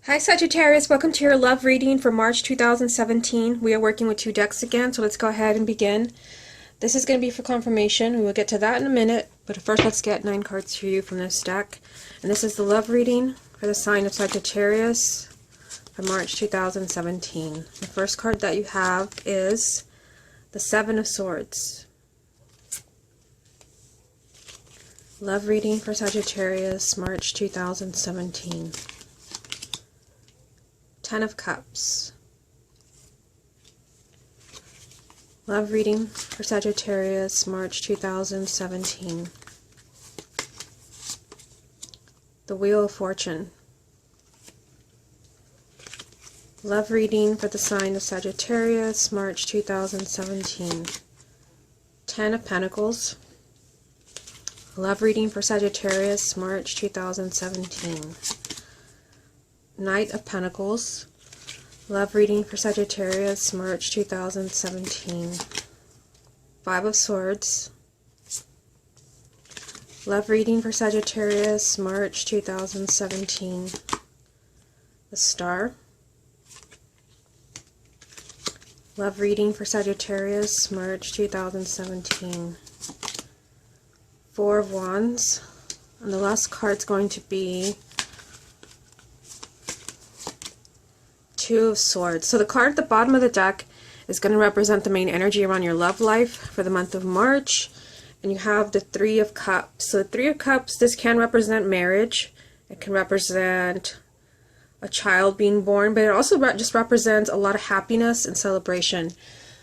Hi Sagittarius, welcome to your love reading for March 2017. We are working with two decks again, so let's go ahead and begin. This is going to be for confirmation. We will get to that in a minute, but first let's get 9 cards for you from this deck. And this is the love reading for the sign of Sagittarius for March 2017. The first card that you have is the Seven of Swords. Love reading for Sagittarius, March 2017. Ten of Cups. Love reading for Sagittarius, March 2017. The Wheel of Fortune. Love reading for the sign of Sagittarius, March 2017. Ten of Pentacles. Love reading for Sagittarius, March 2017. Knight of Pentacles. Love reading for Sagittarius, March 2017. Five of Swords. Love reading for Sagittarius, March 2017. The Star. Love reading for Sagittarius, March 2017. Four of Wands. And the last card's going to be Two of Swords. So the card at the bottom of the deck is going to represent the main energy around your love life for the month of March. And you have the Three of Cups. So the Three of Cups, this can represent marriage. It can represent a child being born, but it also just represents a lot of happiness and celebration.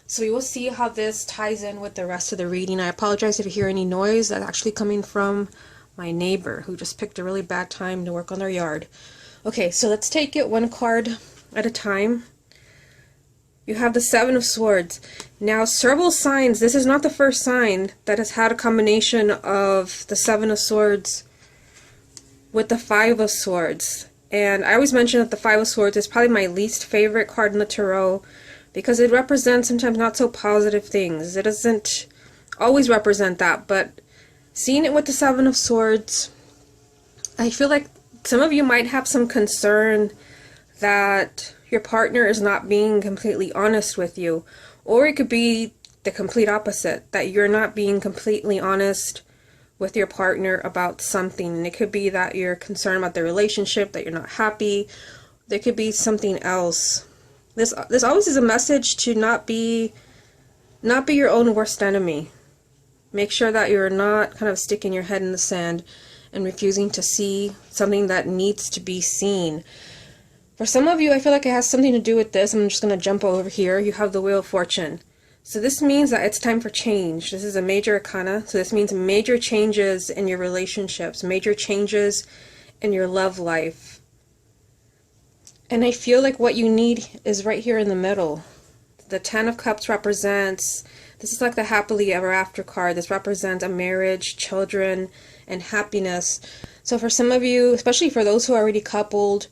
So we will see how this ties in with the rest of the reading. I apologize if you hear any noise. That's actually coming from my neighbor who just picked a really bad time to work on their yard. Okay, so let's take it one card at a time. You have the Seven of Swords. Now, several signs, this is not the first sign that has had a combination of the Seven of Swords with the Five of Swords. And I always mention that the Five of Swords is probably my least favorite card in the tarot because it represents sometimes not so positive things. It doesn't always represent that, but seeing it with the Seven of Swords, I feel like some of you might have some concern that your partner is not being completely honest with you, or it could be the complete opposite, that you're not being completely honest with your partner about something. And it could be that you're concerned about the relationship, that you're not happy. There could be something else. This always is a message to not be your own worst enemy. Make sure that you're not kind of sticking your head in the sand and refusing to see something that needs to be seen. For some of you, I feel like it has something to do with this. I'm just going to jump over here. You have the Wheel of Fortune. So this means that it's time for change. This is a major arcana. So this means major changes in your relationships, major changes in your love life. And I feel like what you need is right here in the middle. The Ten of Cups represents, this is like the happily ever after card. This represents a marriage, children, and happiness. So for some of you, especially for those who are already coupled,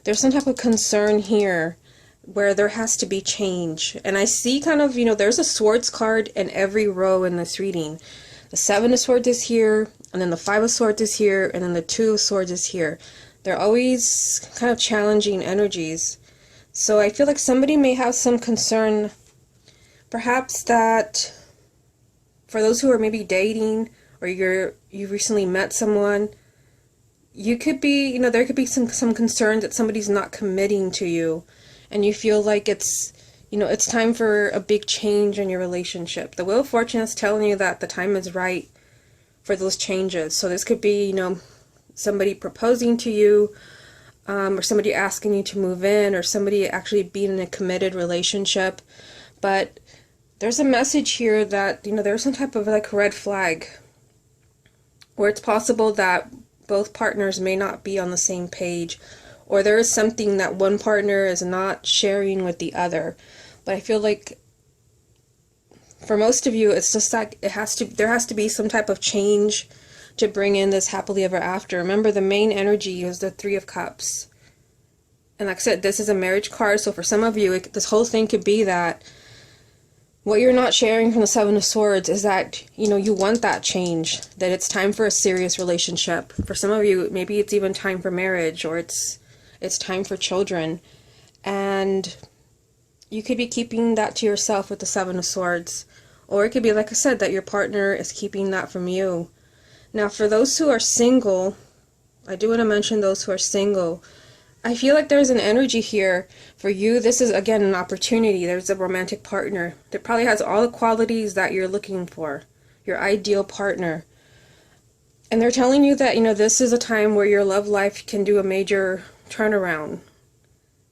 there's some type of concern here where there has to be change. And I see kind of, there's a Swords card in every row in this reading. The Seven of Swords is here, and then the Five of Swords is here, and then the Two of Swords is here. They're always kind of challenging energies. So I feel like somebody may have some concern, perhaps that for those who are maybe dating, or you recently met someone, you could be, there could be some concern that somebody's not committing to you, and you feel like it's time for a big change in your relationship. The Wheel of Fortune is telling you that the time is right for those changes. So this could be, somebody proposing to you, or somebody asking you to move in, or somebody actually being in a committed relationship. But there's a message here that, there's some type of like red flag, where it's possible that both partners may not be on the same page, or there is something that one partner is not sharing with the other. But I feel like for most of you, it's just like there has to be some type of change to bring in this happily ever after. Remember, the main energy is the Three of Cups. And like I said, this is a marriage card, so for some of you, this whole thing could be that what you're not sharing from the Seven of Swords is that, you want that change, that it's time for a serious relationship. For some of you, maybe it's even time for marriage, or it's It's time for children. And you could be keeping that to yourself with the Seven of Swords. Or it could be, like I said, that your partner is keeping that from you. Now, for those who are single, I do want to mention those who are single. I feel like there's an energy here for you. This is, again, an opportunity. There's a romantic partner that probably has all the qualities that you're looking for. Your ideal partner. And they're telling you that, this is a time where your love life can do a major turnaround.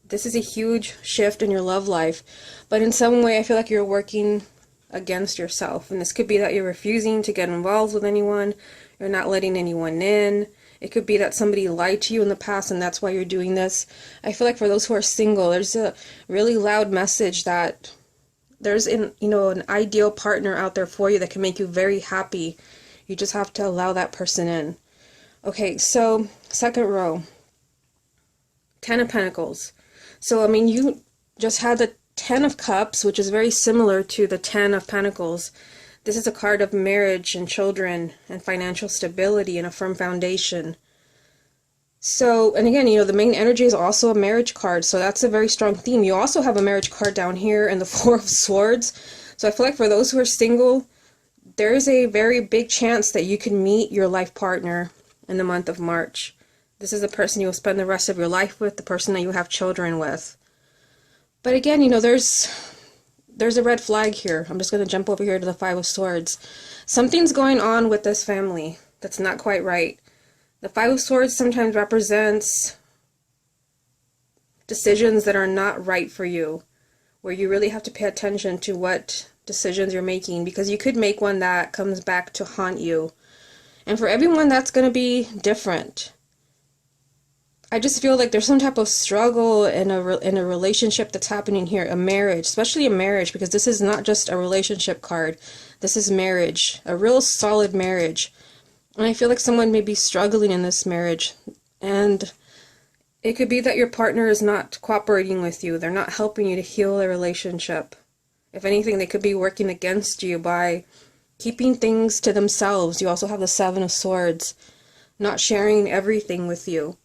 This is a huge shift in your love life. But in some way, I feel like you're working against yourself. And this could be that you're refusing to get involved with anyone. You're not letting anyone in. It could be that somebody lied to you in the past and that's why you're doing this. I feel like for those who are single, there's a really loud message that there's an ideal partner out there for you that can make you very happy. You just have to allow that person in. Okay, so second row. 10 of Pentacles. So, you just had the 10 of Cups, which is very similar to the 10 of Pentacles. This is a card of marriage and children and financial stability and a firm foundation. So, and again, the main energy is also a marriage card. So that's a very strong theme. You also have a marriage card down here in the Four of Swords. So I feel like for those who are single, there is a very big chance that you can meet your life partner in the month of March. This is the person you will spend the rest of your life with, the person that you have children with. But again, there's a red flag here. I'm just going to jump over here to the Five of Swords. Something's going on with this family that's not quite right. The Five of Swords sometimes represents decisions that are not right for you, where you really have to pay attention to what decisions you're making, because you could make one that comes back to haunt you. And for everyone, that's going to be different. I just feel like there's some type of struggle in a relationship that's happening here, a marriage, especially a marriage, because this is not just a relationship card. This is marriage, a real solid marriage. And I feel like someone may be struggling in this marriage. And it could be that your partner is not cooperating with you. They're not helping you to heal the relationship. If anything, they could be working against you by keeping things to themselves. You also have the Seven of Swords, not sharing everything with you.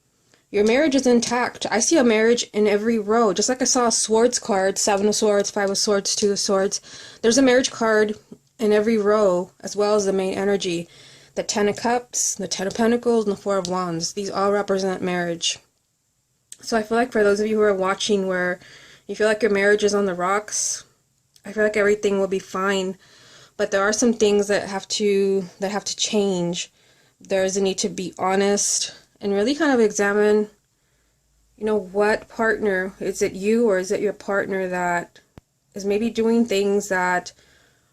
Your marriage is intact. I see a marriage in every row. Just like I saw a Swords card, Seven of Swords, Five of Swords, Two of Swords. There's a marriage card in every row, as well as the main energy. The 10 of Cups, the 10 of Pentacles, and the Four of Wands. These all represent marriage. So I feel like for those of you who are watching where you feel like your marriage is on the rocks, I feel like everything will be fine. But there are some things that have to change. There's a need to be honest and really kind of examine, what partner, is it you or is it your partner that is maybe doing things that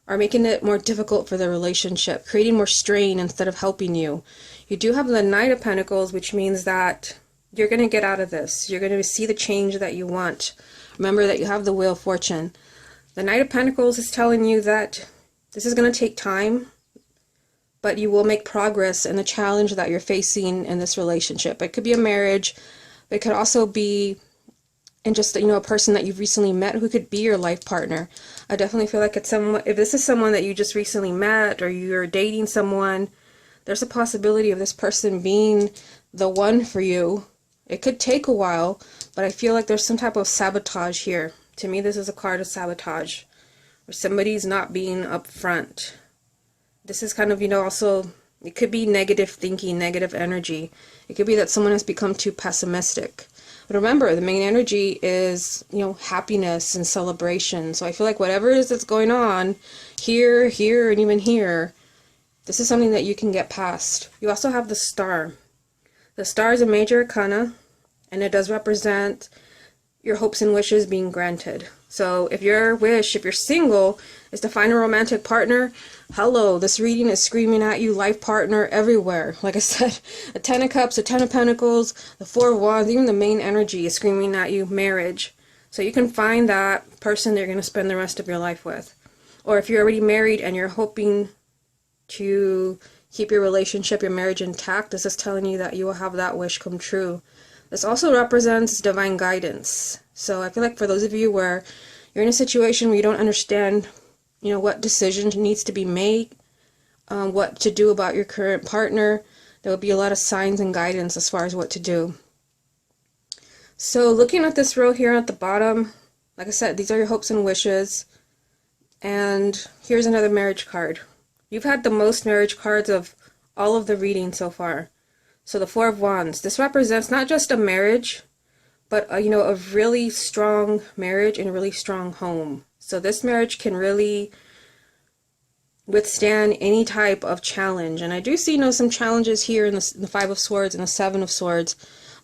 are making it more difficult for the relationship, creating more strain instead of helping you. You do have the Knight of Pentacles, which means that you're going to get out of this. You're going to see the change that you want. Remember that you have the Wheel of Fortune. The Knight of Pentacles is telling you that this is going to take time, but you will make progress in the challenge that you're facing in this relationship. It could be a marriage, but it could also be in just, a person that you've recently met who could be your life partner. I definitely feel like it's someone, if this is someone that you just recently met or you're dating someone, there's a possibility of this person being the one for you. It could take a while, but I feel like there's some type of sabotage here. To me, this is a card of sabotage, where somebody's not being upfront. This is kind of, also, it could be negative thinking, negative energy. It could be that someone has become too pessimistic. But remember, the main energy is, happiness and celebration. So I feel like whatever it is that's going on, here, and even here, this is something that you can get past. You also have the Star. The Star is a major arcana, and it does represent your hopes and wishes being granted. So if your wish, if you're single, is to find a romantic partner, hello, this reading is screaming at you, life partner everywhere. Like I said, the 10 of Cups, the 10 of Pentacles, the Four of Wands, even the main energy is screaming at you, marriage. So you can find that person that you're going to spend the rest of your life with. Or if you're already married and you're hoping to keep your relationship, your marriage intact, this is telling you that you will have that wish come true. This also represents divine guidance. So I feel like for those of you where you're in a situation where you don't understand, what decision needs to be made, what to do about your current partner, there will be a lot of signs and guidance as far as what to do. So looking at this row here at the bottom, like I said, these are your hopes and wishes. And here's another marriage card. You've had the most marriage cards of all of the readings so far. So the Four of Wands, this represents not just a marriage, but a really strong marriage and a really strong home. So this marriage can really withstand any type of challenge. And I do see, some challenges here in the Five of Swords and the Seven of Swords,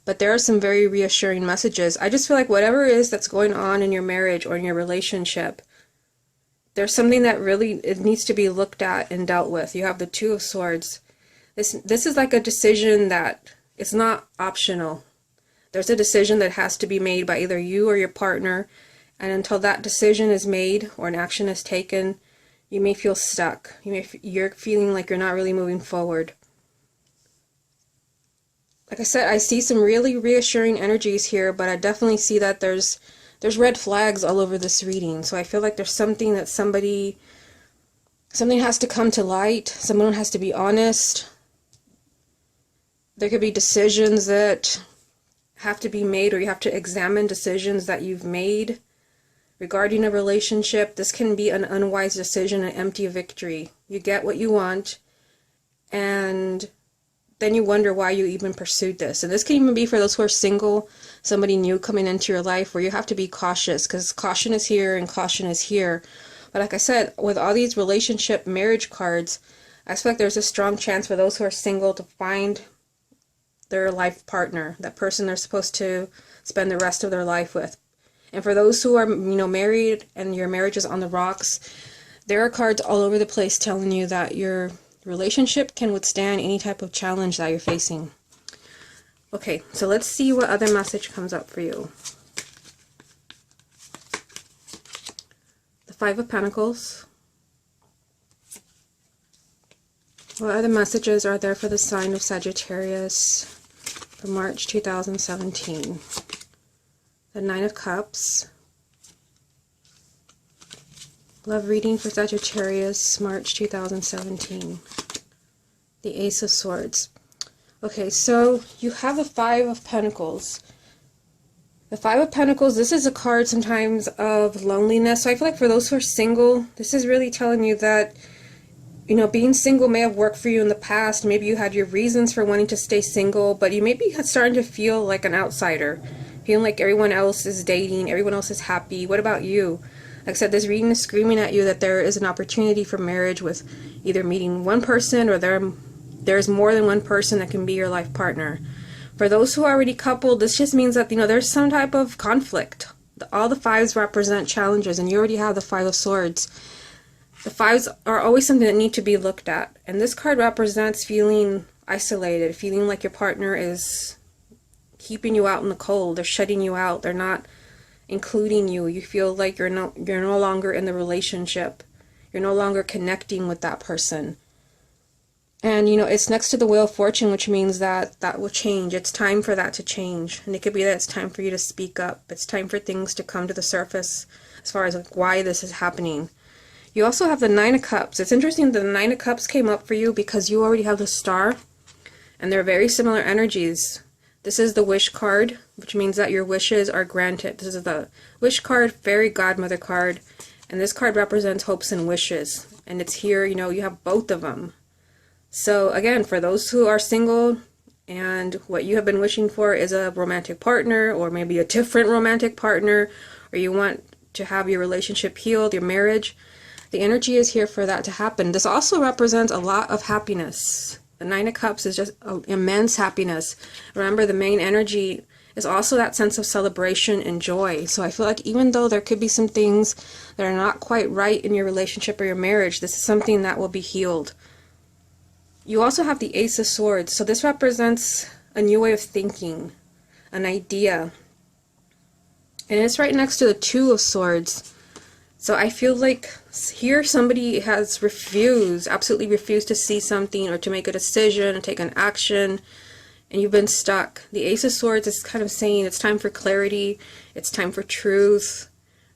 but there are some very reassuring messages. I just feel like whatever it is that's going on in your marriage or in your relationship, there's something that really it needs to be looked at and dealt with. You have the Two of Swords. This is like a decision that it's not optional. There's a decision that has to be made by either you or your partner, and until that decision is made or an action is taken, you may feel stuck. You're feeling like you're not really moving forward. Like I said, I see some really reassuring energies here, but I definitely see that there's red flags all over this reading. So I feel like there's something that something has to come to light. Someone has to be honest. There could be decisions that have to be made, or you have to examine decisions that you've made regarding a relationship. This can be an unwise decision, an empty victory. You get what you want, and then you wonder why you even pursued this. And this can even be for those who are single, somebody new coming into your life, where you have to be cautious, because caution is here and caution is here. But like I said, with all these relationship marriage cards, I feel like there's a strong chance for those who are single to find their life partner, that person they're supposed to spend the rest of their life with. And for those who are, married and your marriage is on the rocks, there are cards all over the place telling you that your relationship can withstand any type of challenge that you're facing. Okay, so let's see what other message comes up for you. The Five of Pentacles. What other messages are there for the sign of Sagittarius for March 2017? The Nine of Cups. Love reading for Sagittarius, March 2017. The Ace of Swords. Okay, so you have the Five of Pentacles. The Five of Pentacles, this is a card sometimes of loneliness. So I feel like for those who are single, this is really telling you that, being single may have worked for you in the past. Maybe you had your reasons for wanting to stay single, but you may be starting to feel like an outsider. Feeling like everyone else is dating, everyone else is happy. What about you? Like I said, this reading is screaming at you that there is an opportunity for marriage with either meeting one person, or there's more than one person that can be your life partner. For those who are already coupled, this just means that, there's some type of conflict. All the fives represent challenges, and you already have the Five of Swords. The fives are always something that need to be looked at. And this card represents feeling isolated, feeling like your partner is keeping you out in the cold. They're shutting you out. They're not including you. You feel like you're no longer in the relationship. You're no longer connecting with that person. And it's next to the Wheel of Fortune, which means that will change. It's time for that to change. And it could be that it's time for you to speak up. It's time for things to come to the surface as far as why this is happening. You also have the Nine of Cups. It's interesting that the Nine of Cups came up for you because you already have the Star, and they're very similar energies. This is the Wish card, which means that your wishes are granted. This is the Wish card, Fairy Godmother card, and this card represents hopes and wishes. And it's here, you have both of them. So again, for those who are single and what you have been wishing for is a romantic partner, or maybe a different romantic partner, or you want to have your relationship healed, your marriage, the energy is here for that to happen. This also represents a lot of happiness. The Nine of Cups is just immense happiness. Remember, the main energy is also that sense of celebration and joy. So I feel like even though there could be some things that are not quite right in your relationship or your marriage, this is something that will be healed. You also have the Ace of Swords. So this represents a new way of thinking, an idea. And it's right next to the Two of Swords. So I feel like here somebody has absolutely refused to see something or to make a decision or take an action, and you've been stuck. The Ace of Swords is kind of saying it's time for clarity, it's time for truth.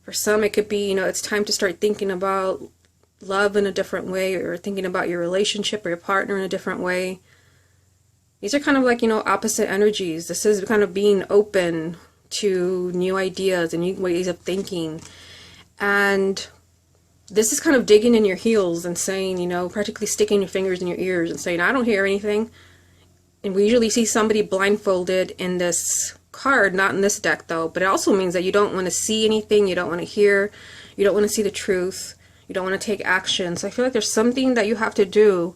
For some it could be, it's time to start thinking about love in a different way, or thinking about your relationship or your partner in a different way. These are kind of like, opposite energies. This is kind of being open to new ideas and new ways of thinking. And this is kind of digging in your heels and saying, you know, practically sticking your fingers in your ears and saying, I don't hear anything. And we usually see somebody blindfolded in this card, not in this deck though, but it also means that you don't want to see anything, you don't want to hear, you don't want to see the truth, you don't want to take action. So I feel like there's something that you have to do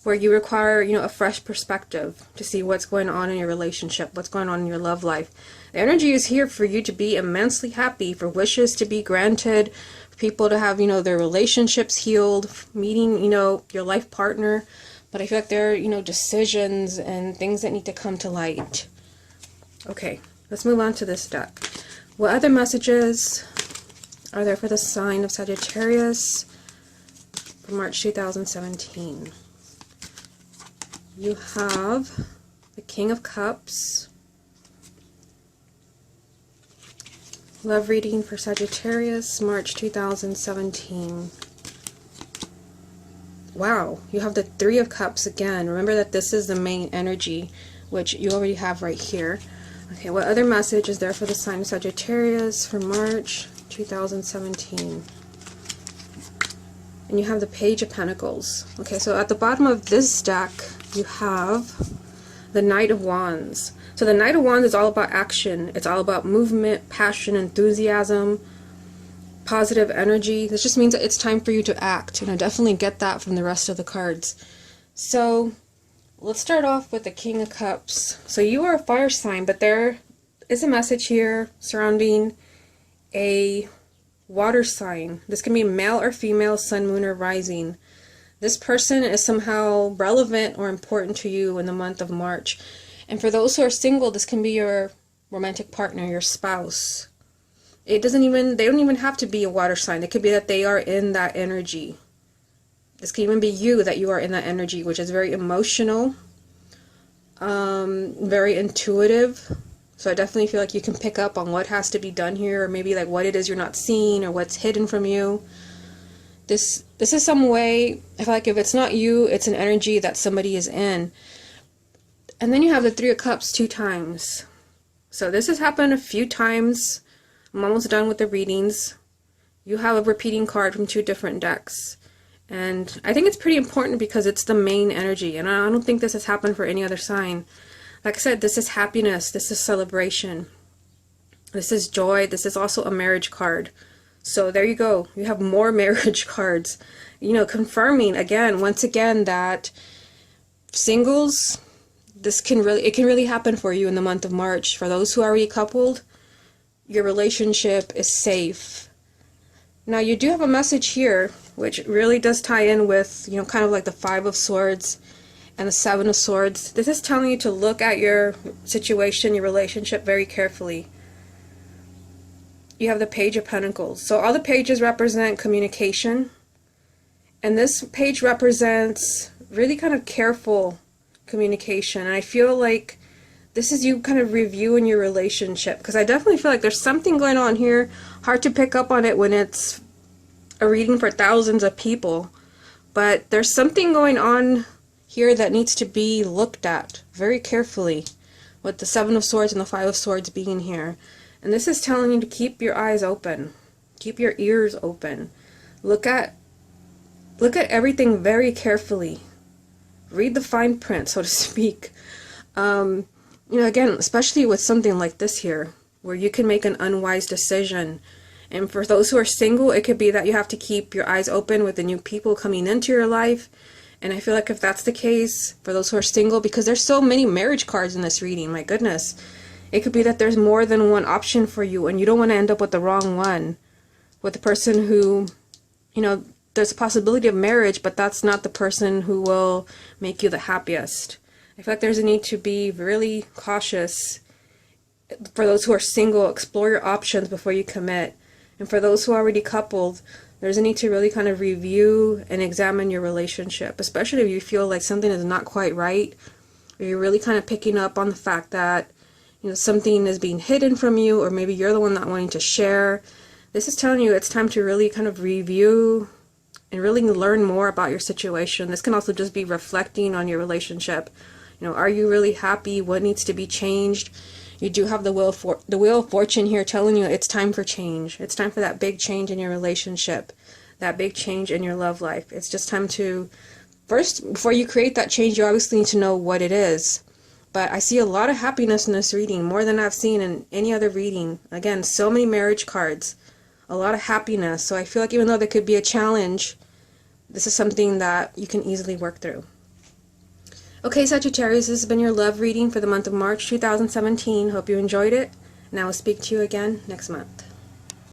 where you require, you know, a fresh perspective to see what's going on in your relationship, what's going on in your love life. The energy is here for you to be immensely happy, for wishes to be granted, for people to have, you know, their relationships healed, meeting, you know, your life partner. But I feel like there are, you know, decisions and things that need to come to light. Okay, let's move on to this deck. What other messages are there for the sign of Sagittarius for March 2017? You have the King of Cups. Love reading for Sagittarius, March 2017. Wow, you have the Three of Cups again. Remember that this is the main energy, which you already have right here. Okay, what other message is there for the sign of Sagittarius for March 2017? And you have the Page of Pentacles. Okay, so at the bottom of this deck, you have the Knight of Wands. So the Knight of Wands is all about action. It's all about movement, passion, enthusiasm, positive energy. This just means that it's time for you to act, and I definitely get that from the rest of the cards. So let's start off with the King of Cups. So you are a fire sign, but there is a message here surrounding a water sign. This can be male or female, sun, moon, or rising. This person is somehow relevant or important to you in the month of March. And for those who are single, this can be your romantic partner, your spouse. They don't even have to be a water sign. It could be that they are in that energy. This can even be you, that you are in that energy, which is very emotional, very intuitive. So I definitely feel like you can pick up on what has to be done here, or maybe like what it is you're not seeing, or what's hidden from you. This is some way, I feel like if it's not you, it's an energy that somebody is in. And then you have the Three of Cups 2 times. So this has happened a few times. I'm almost done with the readings. You have a repeating card from 2 different decks. And I think it's pretty important because it's the main energy. And I don't think this has happened for any other sign. Like I said, this is happiness. This is celebration. This is joy. This is also a marriage card. So there you go. You have more marriage cards. You know, confirming again, once again, that singles, it can really happen for you in the month of March. For those who are already coupled, your relationship is safe. Now you do have a message here, which really does tie in with, you know, kind of like the Five of Swords and the Seven of Swords. This is telling you to look at your situation, your relationship very carefully. You have the Page of Pentacles. So all the pages represent communication. And this page represents really kind of careful communication. And I feel like this is you kind of reviewing your relationship, because I definitely feel like there's something going on here. Hard to pick up on it when it's a reading for thousands of people. But there's something going on here that needs to be looked at very carefully, with the Seven of Swords and the Five of Swords being here. And this is telling you to keep your eyes open. Keep your ears open. Look at everything very carefully. Read the fine print, so to speak. You know, again, especially with something like this here, where you can make an unwise decision. And for those who are single, it could be that you have to keep your eyes open with the new people coming into your life. And I feel like if that's the case, for those who are single, because there's so many marriage cards in this reading, my goodness, it could be that there's more than one option for you, and you don't want to end up with the wrong one, with the person who, you know, there's a possibility of marriage, but that's not the person who will make you the happiest. I feel like there's a need to be really cautious. For those who are single, explore your options before you commit. And for those who are already coupled, there's a need to really kind of review and examine your relationship, especially if you feel like something is not quite right, or you're really kind of picking up on the fact that, you know, something is being hidden from you, or maybe you're the one not wanting to share. This is telling you it's time to really kind of review and really learn more about your situation. This can also just be reflecting on your relationship. You know, are you really happy? What needs to be changed? You do have the Wheel of Fortune here telling you it's time for change. It's time for that big change in your relationship, that big change in your love life. It's just time to, first, before you create that change, you obviously need to know what it is. But I see a lot of happiness in this reading, more than I've seen in any other reading. Again, so many marriage cards, a lot of happiness. So I feel like even though there could be a challenge, this is something that you can easily work through. Okay, Sagittarius, this has been your love reading for the month of March 2017. Hope you enjoyed it, and I will speak to you again next month.